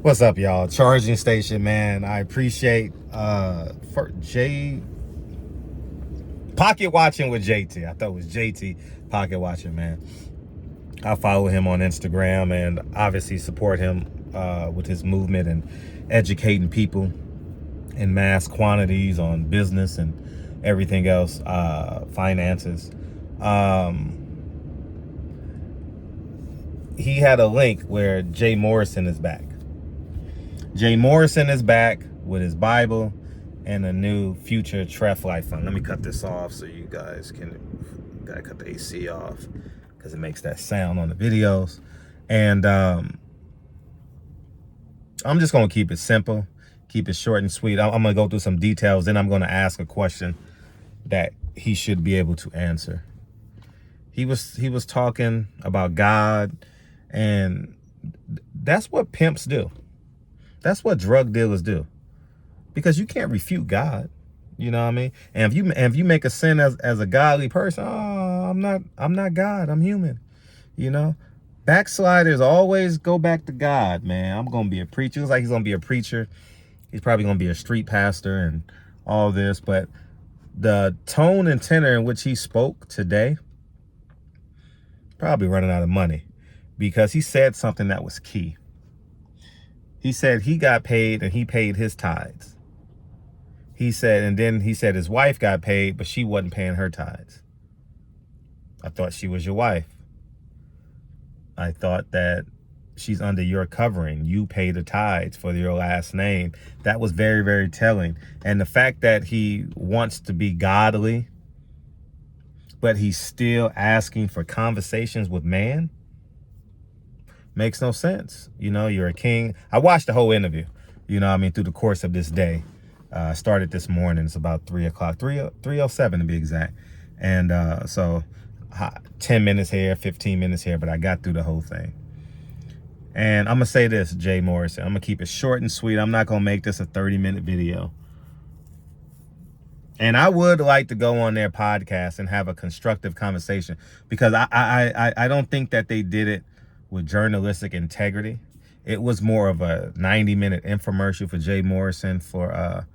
What's up, y'all? Charging station, man. I appreciate for J Pocket Watching with JT. I thought it was JT Pocket Watching, man. I follow him on Instagram and obviously support him with his movement and educating people in mass quantities on business and everything else, finances. He had a link where Jay Morrison is back. Jay Morrison is back with his Bible and a new future Tref Life Fund. Let me cut this off so you guys can, gotta cut the AC off because it makes that sound on the videos. And I'm just gonna keep it simple, keep it short and sweet. I'm gonna go through some details, then I'm gonna ask a question that he should be able to answer. He was talking about God, and that's what pimps do. That's what drug dealers do, because you can't refute God. You know what I mean? And if you make a sin as a godly person, oh, I'm not God. I'm human. You know, backsliders always go back to God. Man, I'm gonna be a preacher. Looks like he's gonna be a preacher. He's probably gonna be a street pastor and all this. But the tone and tenor in which he spoke today, probably running out of money, because he said something that was key. He said he got paid and he paid his tithes. He said, and then he said his wife got paid, but she wasn't paying her tithes. I thought she was your wife. I thought that she's under your covering. You pay the tithes for your last name. That was very, very telling. And the fact that he wants to be godly, but he's still asking for conversations with man, makes no sense. You know, you're a king. I watched the whole interview, you know what I mean, through the course of this day. Started this morning. It's about 3 o'clock, 3:07 to be exact. And so 10 minutes here, 15 minutes here, but I got through the whole thing. And I'm going to say this, Jay Morrison. I'm going to keep it short and sweet. I'm not going to make this a 30-minute video. And I would like to go on their podcast and have a constructive conversation, because I don't think that they did it with journalistic integrity. It was more of a 90-minute infomercial for Jay Morrison for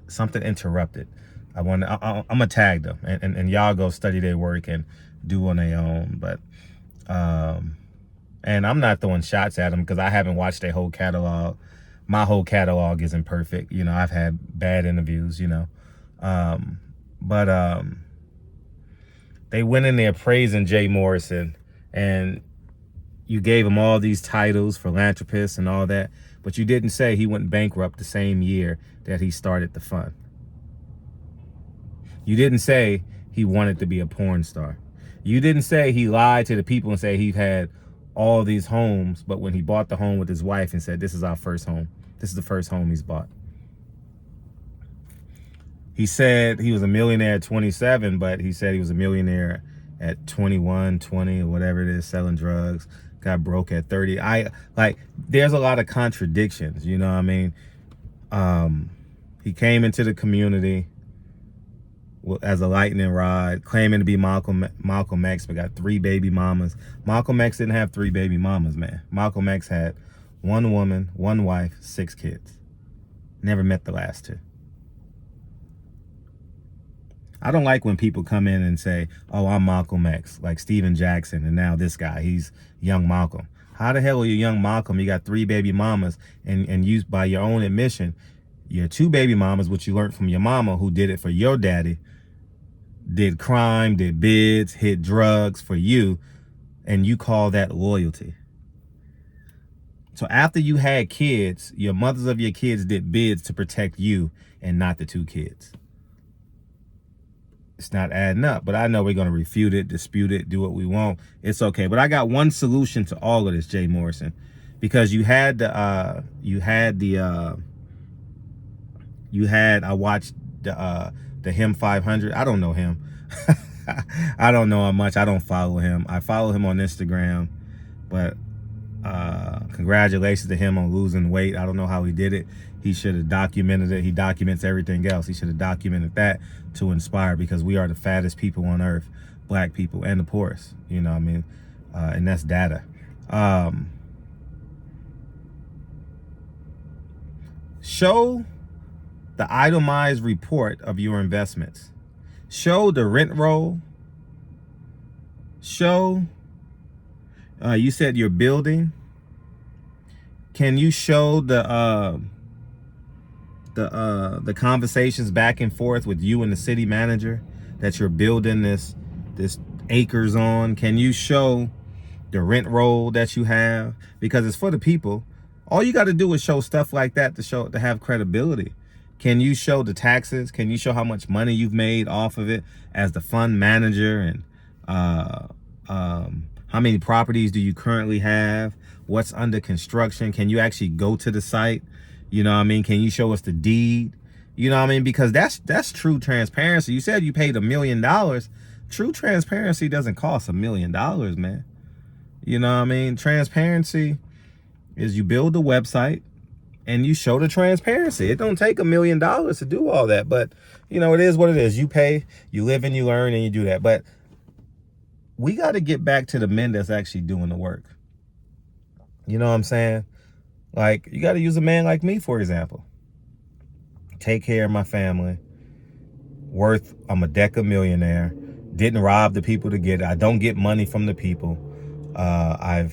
something interrupted. I'm gonna tag them and y'all go study their work and do on their own. But and I'm not throwing shots at them because I haven't watched their whole catalog. My whole catalog isn't perfect. You know, I've had bad interviews, you know. But they went in there praising Jay Morrison, and you gave him all these titles, philanthropist and all that, but you didn't say he went bankrupt the same year that he started the fund. You didn't say he wanted to be a porn star. You didn't say he lied to the people and say he had all these homes, but when he bought the home with his wife and said, this is our first home. This is the first home he's bought. He said he was a millionaire at 27, but he said he was a millionaire at 21, 20, or whatever it is, selling drugs, got broke at 30. There's a lot of contradictions, you know what I mean? He came into the community as a lightning rod, claiming to be Malcolm X, but got 3 baby mamas. Malcolm X didn't have 3 baby mamas, man. Malcolm X had 1 woman, 1 wife, 6 kids. Never met the last 2. I don't like when people come in and say, oh, I'm Malcolm X, like Steven Jackson, and now this guy, he's young Malcolm. How the hell are you young Malcolm? You got 3 baby mamas, and you, by your own admission, your 2 baby mamas, which you learned from your mama, who did it for your daddy, did crime, did bids, hit drugs for you, and you call that loyalty. So after you had kids, your mothers of your kids did bids to protect you and not the 2 kids. It's not adding up, but I know we're going to refute it, dispute it, do what we want. It's okay. But I got one solution to all of this, Jay Morrison, because I watched the him 500. I don't know him. I don't know him much. I don't follow him. I follow him on Instagram, but congratulations to him on losing weight. I don't know how he did it. He should have documented it. He documents everything else. He should have documented that to inspire, because we are the fattest people on earth, black people, and the poorest, you know what I mean? And that's data. Show the itemized report of your investments. Show the rent roll. Show, you said you're building. Can you show the conversations back and forth with you and the city manager that you're building this acres on? Can you show the rent roll that you have? Because it's for the people. All you got to do is show stuff like that to have credibility. Can you show the taxes? Can you show how much money you've made off of it as the fund manager? And how many properties do you currently have? What's under construction? Can you actually go to the site? You know what I mean? Can you show us the deed? You know what I mean? Because that's true transparency. You said you paid $1 million. True transparency doesn't cost $1 million, man. You know what I mean? Transparency is you build a website and you show the transparency. It don't take $1 million to do all that, but you know, it is what it is. You pay, you live and you learn, and you do that. But we got to get back to the men that's actually doing the work. You know what I'm saying? Like, you got to use a man like me, for example. Take care of my family. I'm a deca millionaire. Didn't rob the people to get it. I don't get money from the people. I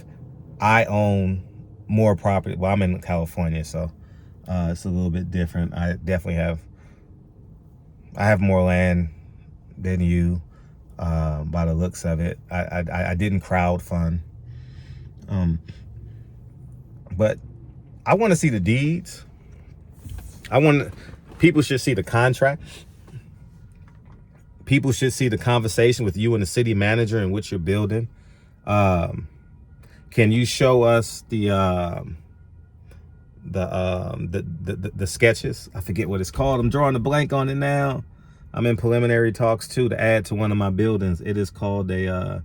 own more property. Well, I'm in California, so it's a little bit different. I definitely have more land than you, by the looks of it. I didn't crowdfund. But I want to see the deeds. People should see the contract. People should see the conversation with you and the city manager and what you're building. Can you show us the sketches? I forget what it's called. I'm drawing a blank on it now. I'm in preliminary talks too to add to one of my buildings. It is called the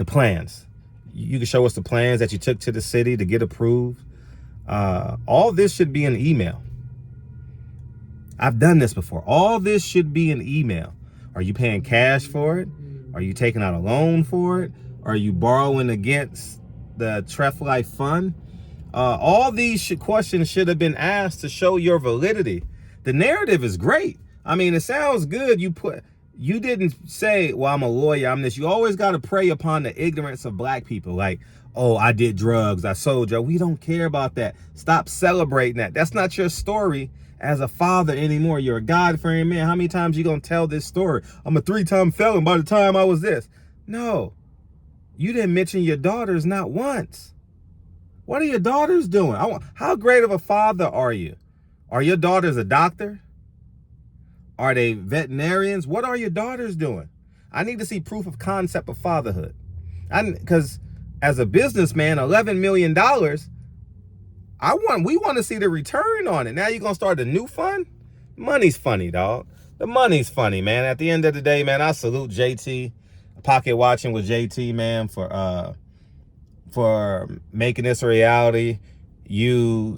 plans. You can show us the plans that you took to the city to get approved. All this should be an email. I've done this before. All this should be an email. Are you paying cash for it? Are you taking out a loan for it? Are you borrowing against the Tref Life Fund? All these questions should have been asked to show your validity. The narrative is great. I mean, it sounds good. You didn't say, well, I'm a lawyer, I'm this. You always got to prey upon the ignorance of black people. Like, oh, I did drugs, I sold drugs. We don't care about that. Stop celebrating that. That's not your story as a father anymore. You're a God-fearing man. How many times you gonna tell this story? I'm a 3-time felon by the time I was this. No, you didn't mention your daughters not once. What are your daughters doing? How great of a father are you? Are your daughters a doctor? Are they veterinarians? What are your daughters doing? I need to see proof of concept of fatherhood. Because as a businessman, $11 million, we want to see the return on it. Now you're going to start a new fund? Money's funny, dog. The money's funny, man. At the end of the day, man, I salute JT, Pocket Watching with JT, man, for making this a reality. You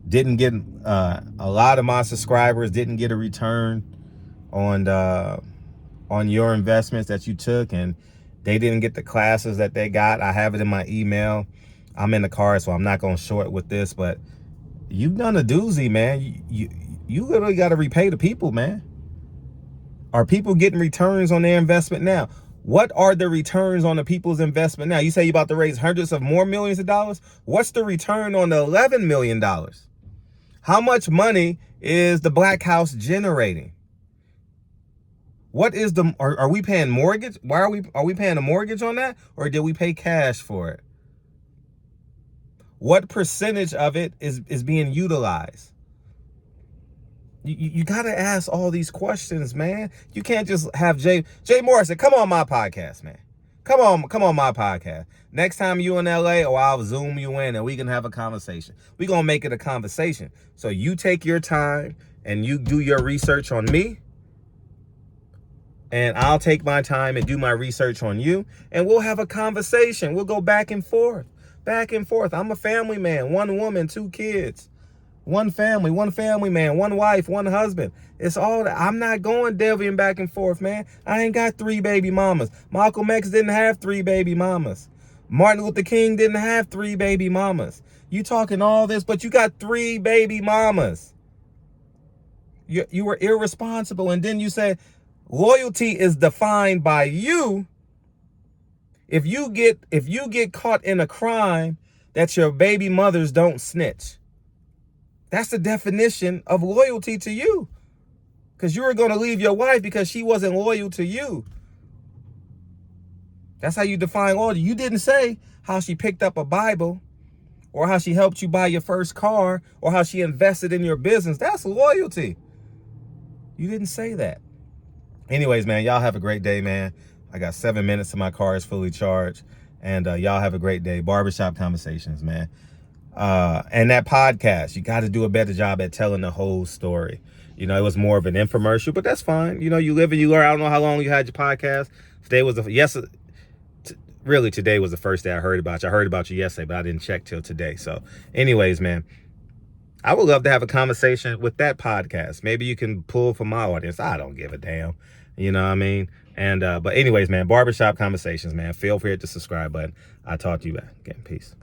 didn't get a lot of my subscribers didn't get a return on your investments that you took, and they didn't get the classes that they got. I have it in my email. I'm in the car, so I'm not going to short with this, but you've done a doozy, man. You literally got to repay the people, man. Are people getting returns on their investment now? What are the returns on the people's investment now? You say you're about to raise hundreds of more millions of dollars. What's the return on the $11 million? How much money is the Black House generating? What is are we paying mortgage? Why are we paying a mortgage on that? Or did we pay cash for it? What percentage of it is being utilized? You got to ask all these questions, man. You can't just have Jay Morrison, come on my podcast, man. Come on my podcast. Next time you in LA, or I'll Zoom you in and we can have a conversation. We're going to make it a conversation. So you take your time and you do your research on me. And I'll take my time and do my research on you. And we'll have a conversation. We'll go back and forth. Back and forth. I'm a family man. 1 woman, 2 kids. 1 family man, 1 wife, 1 husband. It's all that. I'm not going delving back and forth, man. I ain't got 3 baby mamas. Malcolm X didn't have 3 baby mamas. Martin Luther King didn't have 3 baby mamas. You talking all this, but you got 3 baby mamas. You were irresponsible. And then you said loyalty is defined by you. If you get caught in a crime, that your baby mothers don't snitch. That's the definition of loyalty to you. Because you were going to leave your wife because she wasn't loyal to you. That's how you define loyalty. You didn't say how she picked up a Bible or how she helped you buy your first car or how she invested in your business. That's loyalty. You didn't say that. Anyways, man, y'all have a great day, man. I got 7 minutes till my car is fully charged. And y'all have a great day. Barbershop Conversations, man. And that podcast, you got to do a better job at telling the whole story. You know, it was more of an infomercial, but that's fine. You know, you live and you learn. I don't know how long you had your podcast. Today was really today was the first day I heard about you. I heard about you yesterday, but I didn't check till today. So anyways, man, I would love to have a conversation with that podcast. Maybe you can pull from my audience. I don't give a damn. You know what I mean? And but anyways, man, Barbershop Conversations, man. Feel free to hit the subscribe button. I'll talk to you back again. Peace.